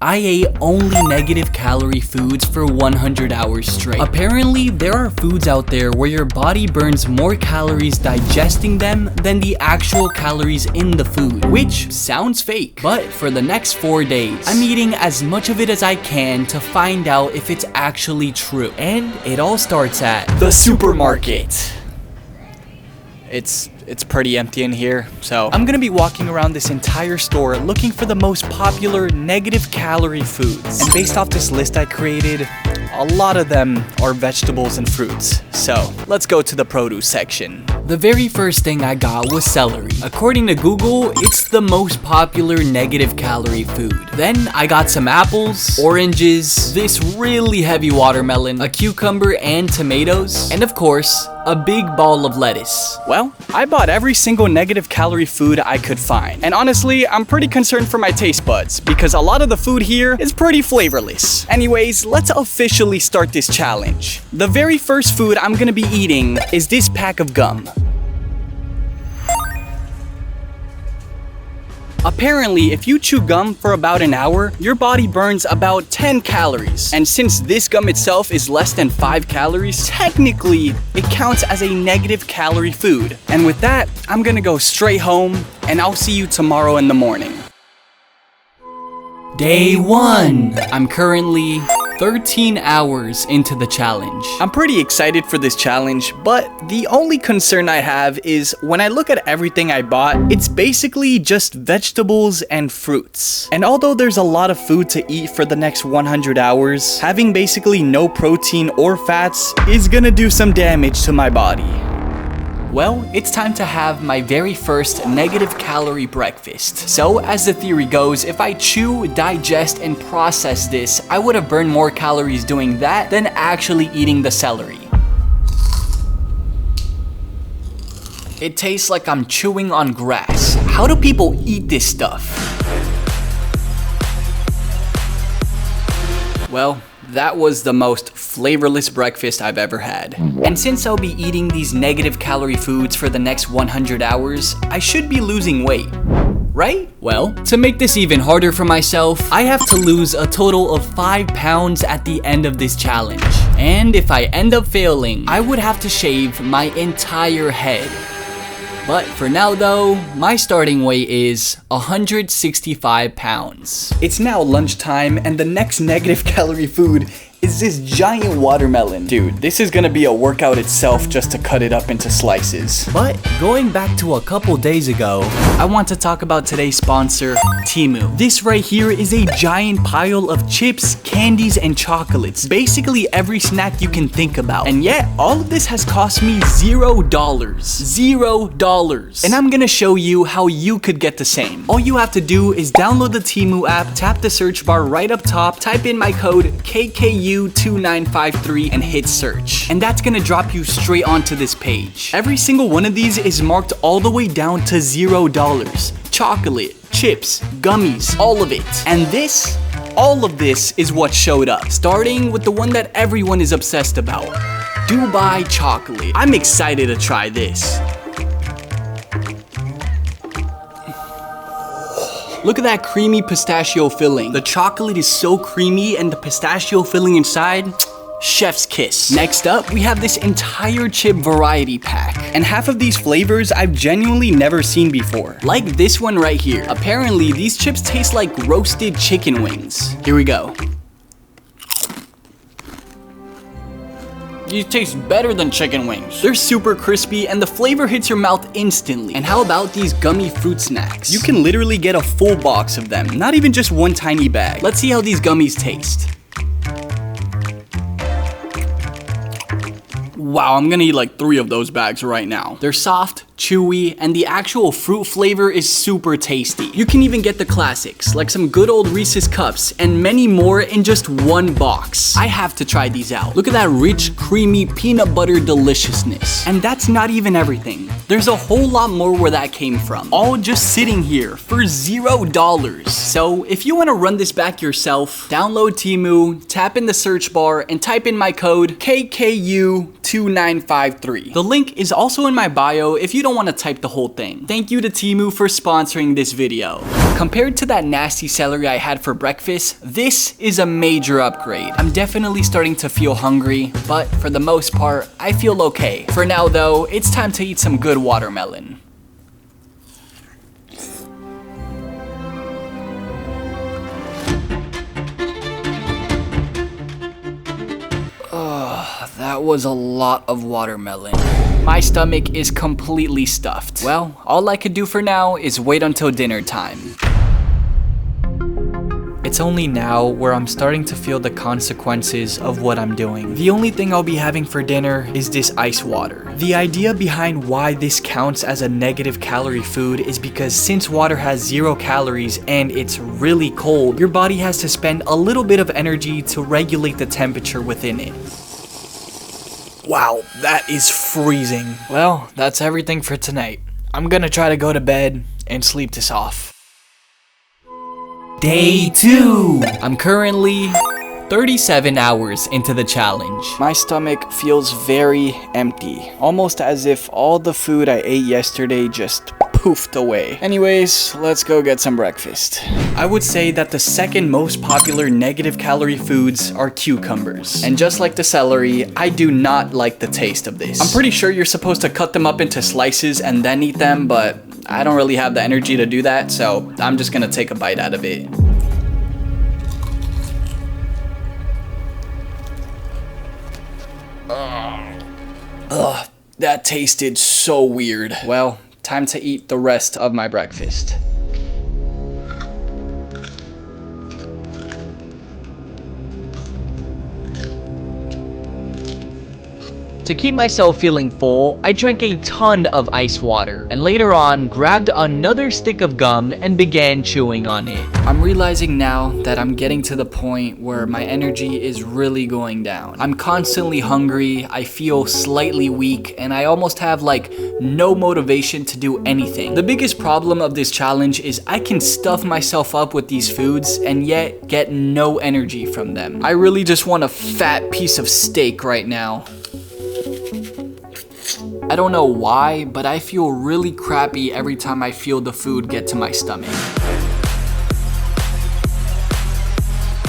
I ate only negative calorie foods for 100 hours straight. Apparently, there are foods out there where your body burns more calories digesting them than the actual calories in the food, which sounds fake. But for the next 4 days, I'm eating as much of it as I can to find out if it's actually true. And it all starts at the supermarket. It's pretty empty in here, so I'm gonna be walking around this entire store looking for the most popular negative calorie foods. And based off this list I created, a lot of them are vegetables and fruits. So let's go to the produce section. The very first thing I got was celery. According to Google, it's the most popular negative calorie food. Then I got some apples, oranges, this really heavy watermelon, a cucumber and tomatoes, and of course, a big ball of lettuce. Well, I bought every single negative calorie food I could find. And honestly, I'm pretty concerned for my taste buds because a lot of the food here is pretty flavorless. Anyways, let's officially start this challenge. The very first food I'm gonna be eating is this pack of gum. Apparently, if you chew gum for about an hour, your body burns about 10 calories. And since this gum itself is less than 5 calories, technically, it counts as a negative calorie food. And with that, I'm gonna go straight home, and I'll see you tomorrow in the morning. Day 1. I'm currently 13 hours into the challenge. I'm pretty excited for this challenge, but the only concern I have is when I look at everything I bought, it's basically just vegetables and fruits. And although there's a lot of food to eat for the next 100 hours, having basically no protein or fats is gonna do some damage to my body. Well, it's time to have my very first negative calorie breakfast. So, as the theory goes, if I chew, digest, and process this, I would have burned more calories doing that than actually eating the celery. It tastes like I'm chewing on grass. How do people eat this stuff? Well, that was the most flavorless breakfast I've ever had. And since I'll be eating these negative calorie foods for the next 100 hours, I should be losing weight, right? Well, to make this even harder for myself, I have to lose a total of 5 pounds at the end of this challenge. And if I end up failing, I would have to shave my entire head. But for now though, my starting weight is 165 pounds. It's now lunchtime and the next negative calorie food is this giant watermelon. Dude, this is gonna be a workout itself just to cut it up into slices. But going back to a couple days ago, I want to talk about today's sponsor, Temu. This right here is a giant pile of chips, candies, and chocolates. Basically every snack you can think about. And yet, all of this has cost me $0. $0. And I'm gonna show you how you could get the same. All you have to do is download the Temu app, tap the search bar right up top, type in my code KKU2953 and hit search. And that's gonna drop you straight onto this page. Every single one of these is marked all the way down to $0. Chocolate, chips, gummies, all of it. And all of this is what showed up. Starting with the one that everyone is obsessed about, Dubai chocolate. I'm excited to try this. Look at that creamy pistachio filling. The chocolate is so creamy and the pistachio filling inside, chef's kiss. Next up, we have this entire chip variety pack. And half of these flavors I've genuinely never seen before. Like this one right here. Apparently, these chips taste like roasted chicken wings. Here we go. These taste better than chicken wings. They're super crispy and the flavor hits your mouth instantly. And how about these gummy fruit snacks? You can literally get a full box of them, not even just one tiny bag. Let's see how these gummies taste. Wow, I'm gonna eat like 3 of those bags right now. They're soft, chewy, and the actual fruit flavor is super tasty. You can even get the classics, like some good old Reese's cups, and many more in just one box. I have to try these out. Look at that rich, creamy peanut butter deliciousness. And that's not even everything. There's a whole lot more where that came from, all just sitting here for $0. So if you wanna run this back yourself, download Temu, tap in the search bar, and type in my code KKU2953. The link is also in my bio if you don't don't want to type the whole thing. Thank you to Temu for sponsoring this video. Compared to that nasty celery I had for breakfast, this is a major upgrade. I'm definitely starting to feel hungry, but for the most part, I feel okay. For now though, it's time to eat some good watermelon. That was a lot of watermelon. My stomach is completely stuffed. Well, all I could do for now is wait until dinner time. It's only now where I'm starting to feel the consequences of what I'm doing. The only thing I'll be having for dinner is this ice water. The idea behind why this counts as a negative calorie food is because since water has 0 calories and it's really cold, your body has to spend a little bit of energy to regulate the temperature within it. Wow, that is freezing. Well, that's everything for tonight. I'm gonna try to go to bed and sleep this off. Day 2! I'm currently 37 hours into the challenge. My stomach feels very empty, almost as if all the food I ate yesterday just poofed away. Anyways, let's go get some breakfast. I would say that the second most popular negative calorie foods are cucumbers. And just like the celery, I do not like the taste of this. I'm pretty sure you're supposed to cut them up into slices and then eat them, but I don't really have the energy to do that, so I'm just gonna take a bite out of it. Ugh, that tasted so weird. Well, time to eat the rest of my breakfast. To keep myself feeling full, I drank a ton of ice water, and later on, grabbed another stick of gum and began chewing on it. I'm realizing now that I'm getting to the point where my energy is really going down. I'm constantly hungry, I feel slightly weak, and I almost have like no motivation to do anything. The biggest problem of this challenge is I can stuff myself up with these foods and yet get no energy from them. I really just want a fat piece of steak right now. I don't know why, but I feel really crappy every time I feel the food get to my stomach.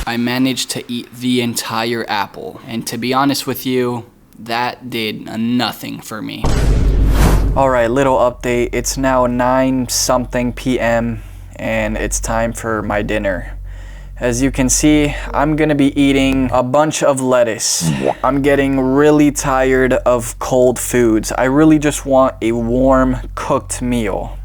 I managed to eat the entire apple, and to be honest with you, that did nothing for me. Alright, little update. It's now 9-something p.m. and it's time for my dinner. As you can see, I'm gonna be eating a bunch of lettuce. I'm getting really tired of cold foods. I really just want a warm, cooked meal.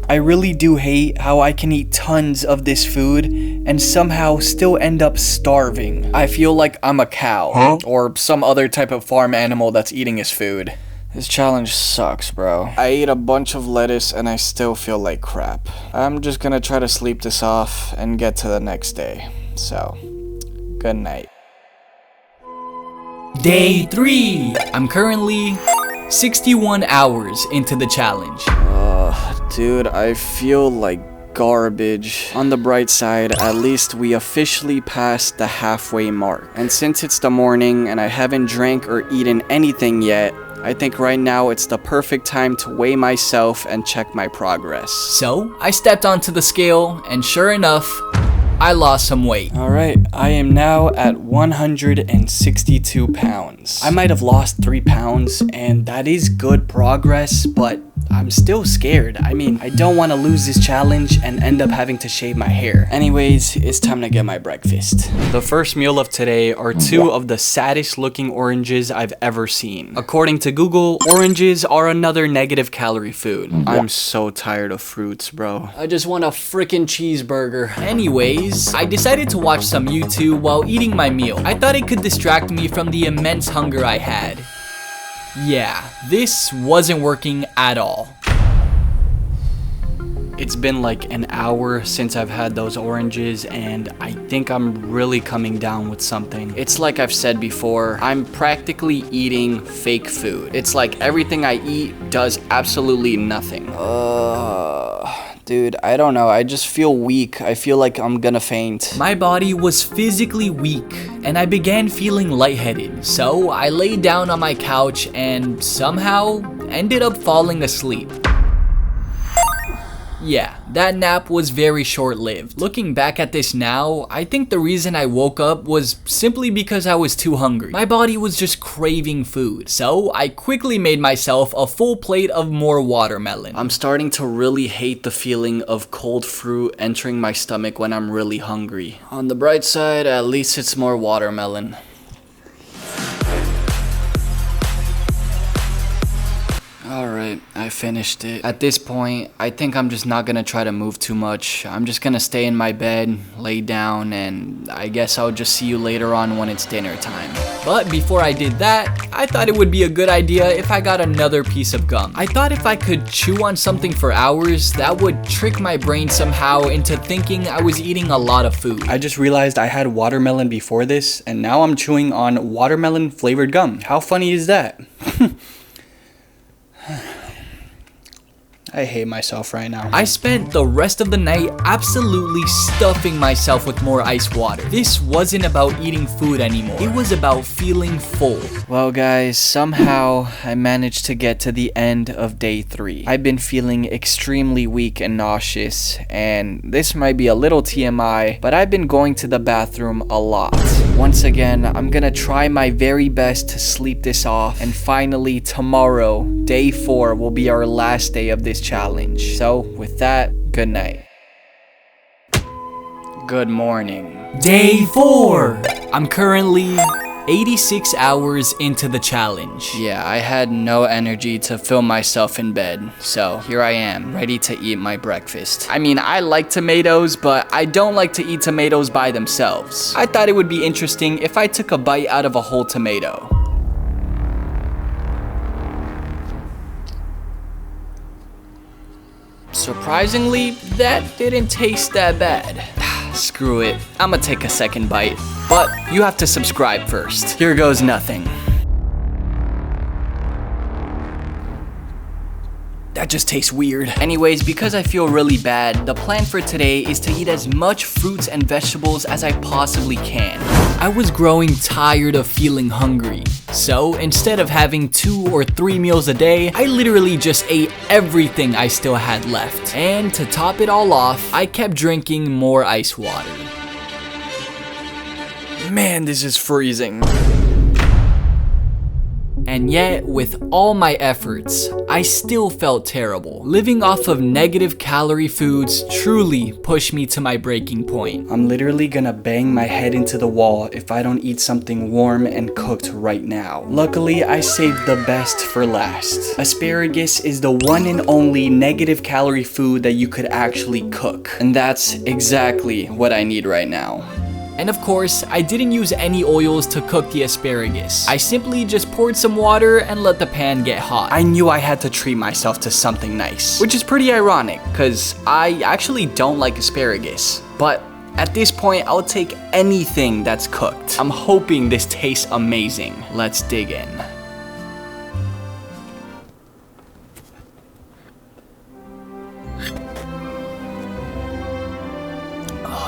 I really do hate how I can eat tons of this food and somehow still end up starving. I feel like I'm a cow or some other type of farm animal that's eating his food. This challenge sucks, bro. I ate a bunch of lettuce and I still feel like crap. I'm just gonna try to sleep this off and get to the next day. So, good night. Day 3! I'm currently 61 hours into the challenge. Dude, I feel like garbage. On the bright side, at least we officially passed the halfway mark. And since it's the morning and I haven't drank or eaten anything yet, I think right now it's the perfect time to weigh myself and check my progress. So, I stepped onto the scale, and sure enough, I lost some weight. Alright, I am now at 162 pounds. I might have lost 3 pounds, and that is good progress, but I'm still scared. I mean, I don't want to lose this challenge and end up having to shave my hair. Anyways, it's time to get my breakfast. The first meal of today are 2 of the saddest looking oranges I've ever seen. According to Google, oranges are another negative calorie food. I'm so tired of fruits, bro. I just want a freaking cheeseburger. Anyways, I decided to watch some YouTube while eating my meal. I thought it could distract me from the immense hunger I had. Yeah, this wasn't working at all. It's been like an hour since I've had those oranges and I think I'm really coming down with something. It's like I've said before, I'm practically eating fake food. It's like everything I eat does absolutely nothing. Dude, I don't know. I just feel weak. I feel like I'm gonna faint. My body was physically weak, and I began feeling lightheaded. So I laid down on my couch and somehow ended up falling asleep. Yeah, that nap was very short-lived. Looking back at this now, I think the reason I woke up was simply because I was too hungry. My body was just craving food, so I quickly made myself a full plate of more watermelon. I'm starting to really hate the feeling of cold fruit entering my stomach when I'm really hungry. On the bright side, at least it's more watermelon. Alright, I finished it. At this point, I think I'm just not gonna try to move too much. I'm just gonna stay in my bed, lay down, and I guess I'll just see you later on when it's dinner time. But before I did that, I thought it would be a good idea if I got another piece of gum. I thought if I could chew on something for hours, that would trick my brain somehow into thinking I was eating a lot of food. I just realized I had watermelon before this, and now I'm chewing on watermelon flavored gum. How funny is that? I hate myself right now. I spent the rest of the night absolutely stuffing myself with more ice water. This wasn't about eating food anymore. It was about feeling full. Well guys, somehow I managed to get to the end of day 3. I've been feeling extremely weak and nauseous, and this might be a little TMI, but I've been going to the bathroom a lot. Once again, I'm gonna try my very best to sleep this off, and finally tomorrow, day 4, will be our last day of this challenge. So with that, good night. Good morning. Day 4! I'm currently 86 hours into the challenge. Yeah, I had no energy to film myself in bed, so here I am, ready to eat my breakfast. I mean, I like tomatoes, but I don't like to eat tomatoes by themselves. I thought it would be interesting if I took a bite out of a whole tomato. Surprisingly, that didn't taste that bad. Screw it, I'ma take a second bite. But you have to subscribe first. Here goes nothing. That just tastes weird. Anyways, because I feel really bad, the plan for today is to eat as much fruits and vegetables as I possibly can. I was growing tired of feeling hungry. So instead of having 2 or 3 meals a day, I literally just ate everything I still had left. And to top it all off, I kept drinking more ice water. Man, this is freezing. And yet, with all my efforts, I still felt terrible. Living off of negative calorie foods truly pushed me to my breaking point. I'm literally gonna bang my head into the wall if I don't eat something warm and cooked right now. Luckily, I saved the best for last. Asparagus is the one and only negative calorie food that you could actually cook. And that's exactly what I need right now. And of course, I didn't use any oils to cook the asparagus. I simply just poured some water and let the pan get hot. I knew I had to treat myself to something nice, which is pretty ironic, cause I actually don't like asparagus. But at this point, I'll take anything that's cooked. I'm hoping this tastes amazing. Let's dig in.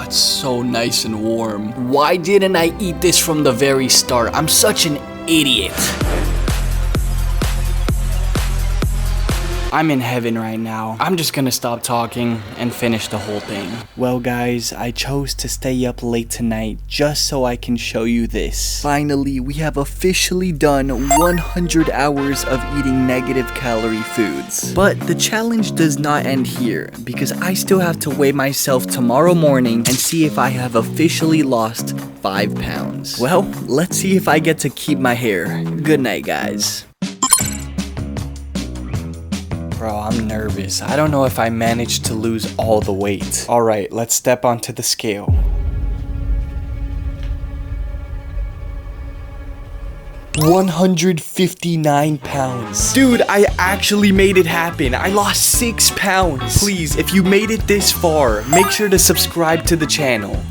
It's so nice and warm. Why didn't I eat this from the very start? I'm such an idiot. I'm in heaven right now. I'm just gonna stop talking and finish the whole thing. Well guys, I chose to stay up late tonight just so I can show you this. Finally, we have officially done 100 hours of eating negative calorie foods. But the challenge does not end here, because I still have to weigh myself tomorrow morning and see if I have officially lost 5 pounds. Well, let's see if I get to keep my hair. Good night, guys. Bro, I'm nervous. I don't know if I managed to lose all the weight. Alright, let's step onto the scale. 159 pounds. Dude, I actually made it happen. I lost 6 pounds. Please, if you made it this far, make sure to subscribe to the channel.